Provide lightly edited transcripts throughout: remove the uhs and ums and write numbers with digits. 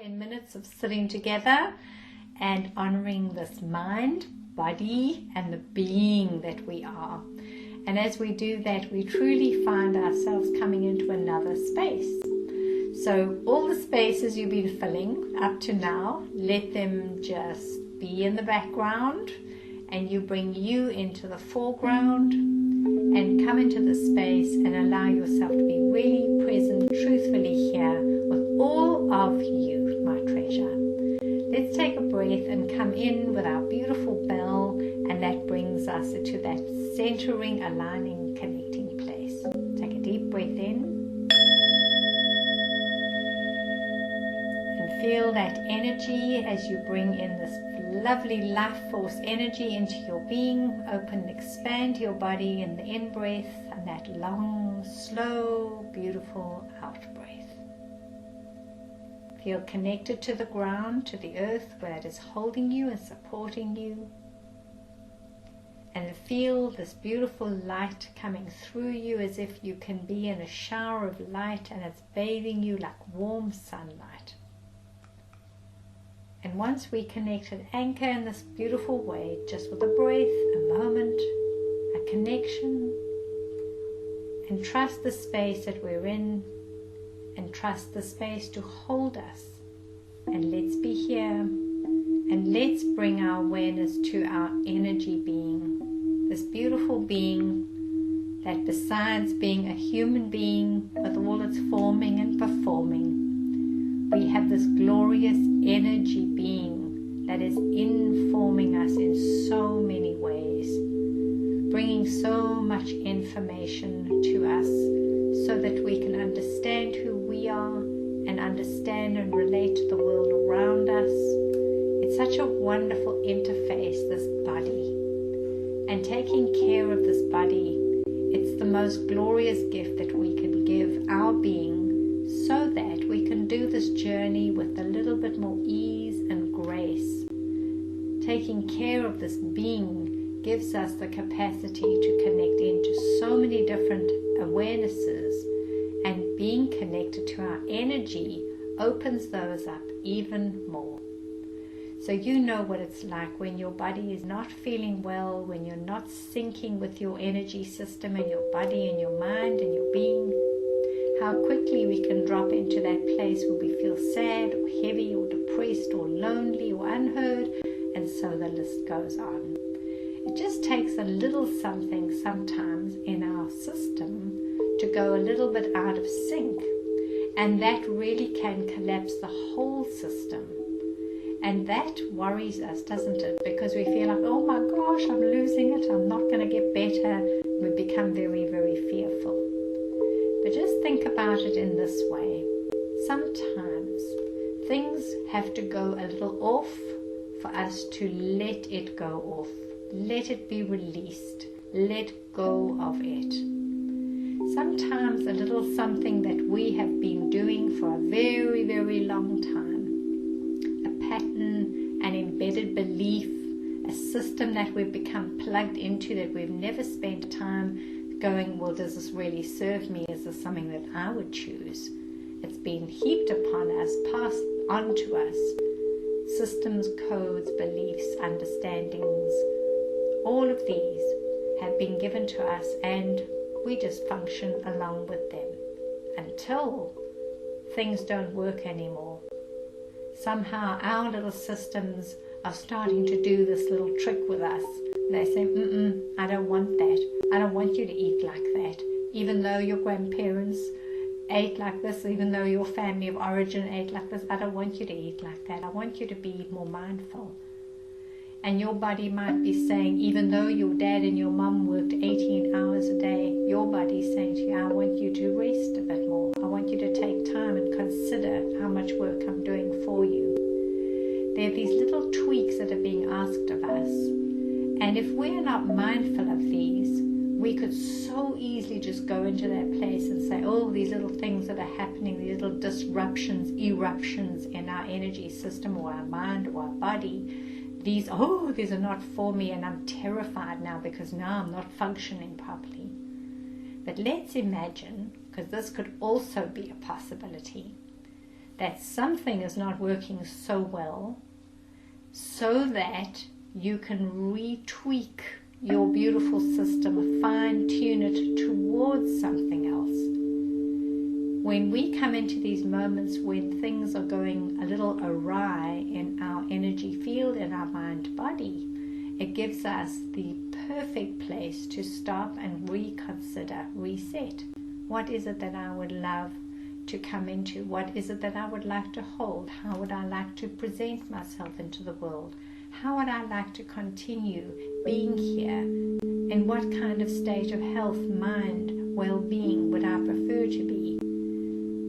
10 minutes of sitting together and honoring this mind, body, and the being that we are. And as we do that, we truly find ourselves coming into another space. So all the spaces you've been filling up to now, let them just be in the background, and you bring you into the foreground and come into the space and allow yourself to be really present, truthfully here with all of you, my treasure. Let's take a breath and come in with our beautiful bell, and that brings us into that centering, aligning, connecting place. Take a deep breath in and feel that energy as you bring in this lovely life force energy into your being. Open and expand your body in the in-breath and that long, slow, beautiful out-breath. Feel connected to the ground, to the earth where it is holding you and supporting you. And feel this beautiful light coming through you as if you can be in a shower of light and it's bathing you like warm sunlight. And once we connect and anchor in this beautiful way, just with a breath, a moment, a connection, and trust the space that we're in, and trust the space to hold us. And let's be here, and let's bring our awareness to our energy being, this beautiful being that besides being a human being with all its forming and performing, we have this glorious energy being that is informing us in so many ways, bringing so much information to us so that we can understand who we are and understand and relate to the world around us. It's such a wonderful interface, this body. And taking care of this body, it's the most glorious gift that we can give our being, so that we can do this journey with a little bit more ease and grace. Taking care of this being gives us the capacity to connect into so many different awarenesses, and being connected to our energy opens those up even more. So you know what it's like when your body is not feeling well, when you're not syncing with your energy system and your body and your mind and your being, how quickly we can drop into that place where we feel sad or heavy or depressed or lonely or unheard, and so the list goes on. It just takes a little something sometimes in our system to go a little bit out of sync, and that really can collapse the whole system. And that worries us, doesn't it? Because we feel like, oh my gosh, I'm losing it, I'm not going to get better. We become very, very fearful. But just think about it in this way. Sometimes things have to go a little off for us to let it go off. Let it be released. Let go of it. Sometimes a little something that we have been doing for a very, very long time, a pattern, an embedded belief, a system that we've become plugged into that we've never spent time going, well, does this really serve me? Is this something that I would choose? It's been heaped upon us, passed on to us. Systems, codes, beliefs, understandings, all of these have been given to us, and we just function along with them until things don't work anymore. Somehow our little systems are starting to do this little trick with us. They say, I don't want that. I don't want you to eat like that. Even though your grandparents ate like this, even though your family of origin ate like this, I don't want you to eat like that. I want you to be more mindful. And your body might be saying, even though your dad and your mum worked 18 hours a day, your body's saying to you, I want you to rest a bit more. I want you to take time and consider how much work I'm doing for you. There are these little tweaks that are being asked of us. And if we're not mindful of these, we could so easily just go into that place and say, oh, these little things that are happening, these little disruptions, eruptions in our energy system or our mind or our body, these are not for me, and I'm terrified now because now I'm not functioning properly. But let's imagine, because this could also be a possibility, that something is not working so well, so that you can retweak your beautiful system, fine-tune it towards something else. When we come into these moments when things are going a little awry in our energy field, in our mind-body, it gives us the perfect place to stop and reconsider, reset. What is it that I would love to come into? What is it that I would like to hold? How would I like to present myself into the world? How would I like to continue being here? In what kind of state of health, mind, well-being would I prefer to be?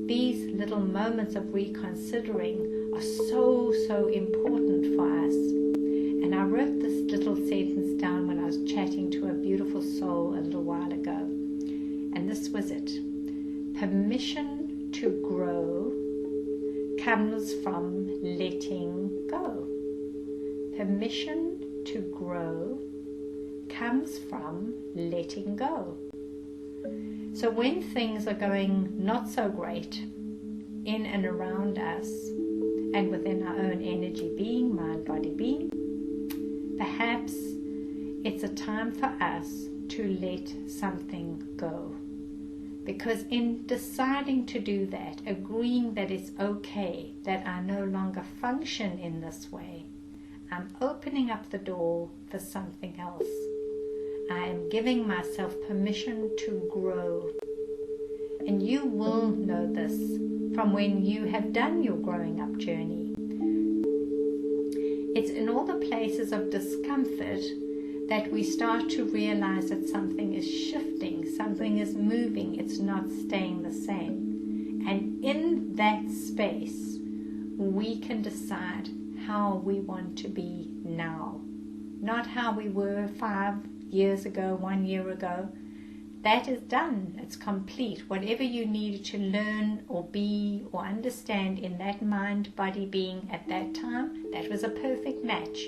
These little moments of reconsidering are so, so important for us. And I wrote this little sentence down when I was chatting to a beautiful soul a little while ago. And this was it. Permission to grow comes from letting go. Permission to grow comes from letting go. So when things are going not so great in and around us and within our own energy being, mind, body being, perhaps it's a time for us to let something go. Because in deciding to do that, agreeing that it's okay, that I no longer function in this way, I'm opening up the door for something else. I am giving myself permission to grow. And you will know this from when you have done your growing up journey. It's in all the places of discomfort that we start to realize that something is shifting, something is moving, it's not staying the same. And in that space, we can decide how we want to be now. Not how we were 5 years ago, 1 year ago. That is done. It's complete. Whatever you needed to learn or be or understand in that mind, body, being at that time, that was a perfect match.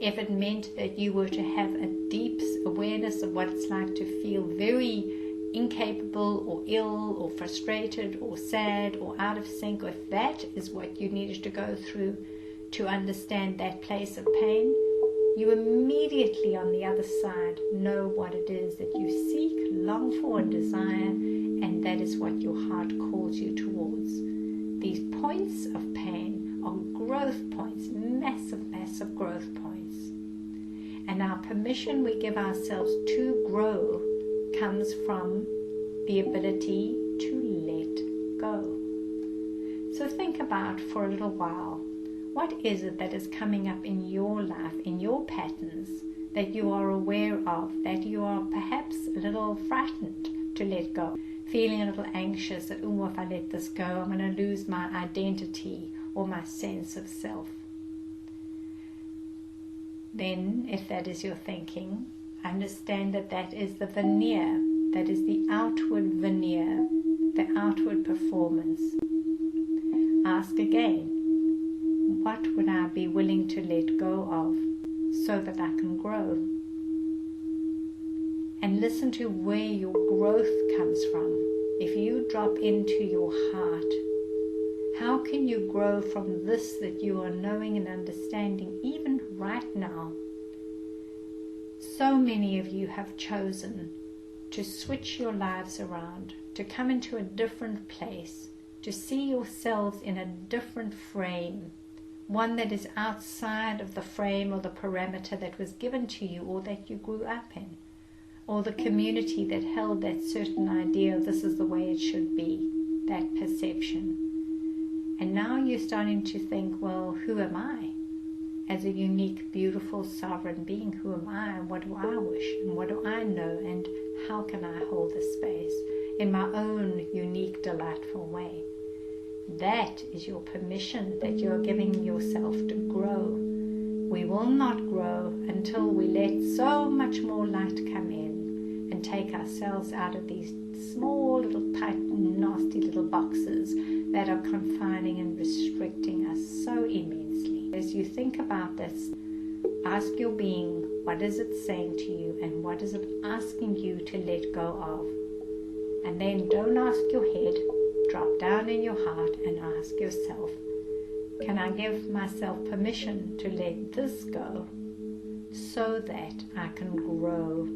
If it meant that you were to have a deep awareness of what it's like to feel very incapable or ill or frustrated or sad or out of sync, or if that is what you needed to go through to understand that place of pain, you immediately on the other side know what it is that you seek, long for and desire, and that is what your heart calls you towards. These points of pain are growth points, massive, massive growth points. And our permission we give ourselves to grow comes from the ability to let go. So think about for a little while, what is it that is coming up in your life, in your patterns, that you are aware of, that you are perhaps a little frightened to let go, feeling a little anxious that, oh, if I let this go, I'm going to lose my identity or my sense of self. Then, if that is your thinking, understand that that is the veneer, that is the outward veneer, the outward performance. Ask again, what would I be willing to let go of so that I can grow? And listen to where your growth comes from. If you drop into your heart, how can you grow from this that you are knowing and understanding even right now? So many of you have chosen to switch your lives around, to come into a different place, to see yourselves in a different frame, one that is outside of the frame or the parameter that was given to you or that you grew up in, or the community that held that certain idea of this is the way it should be, that perception. And now you're starting to think, well, who am I? As a unique, beautiful, sovereign being, who am I? And what do I wish? And what do I know? And how can I hold this space in my own unique, delightful way? That is your permission that you're giving yourself to grow. We will not grow until we let so much more light come in and take ourselves out of these small little tight nasty little boxes that are confining and restricting us so immensely. As you think about this, ask your being, what is it saying to you and what is it asking you to let go of? And then don't ask your head. drop down in your heart and ask yourself, can I give myself permission to let this go so that I can grow,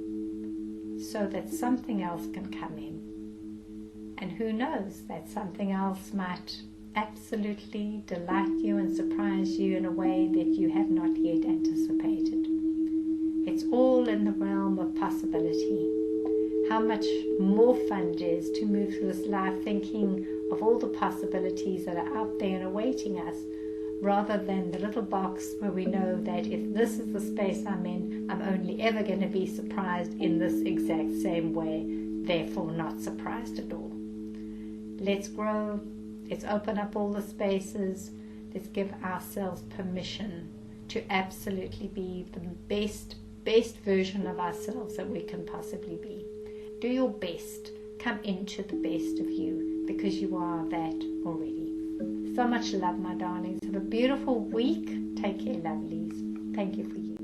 so that something else can come in? And who knows, that something else might absolutely delight you and surprise you in a way that you have not yet anticipated. It's all in the realm of possibility. How much more fun it is to move through this life thinking of all the possibilities that are out there and awaiting us, rather than the little box where we know that if this is the space I'm in, I'm only ever going to be surprised in this exact same way, therefore not surprised at all. Let's grow. Let's open up all the spaces. Let's give ourselves permission to absolutely be the best version of ourselves that we can possibly be. Do your best. Come into the best of you, because you are that already. So much love, my darlings. Have a beautiful week. Take care, lovelies. Thank you for you.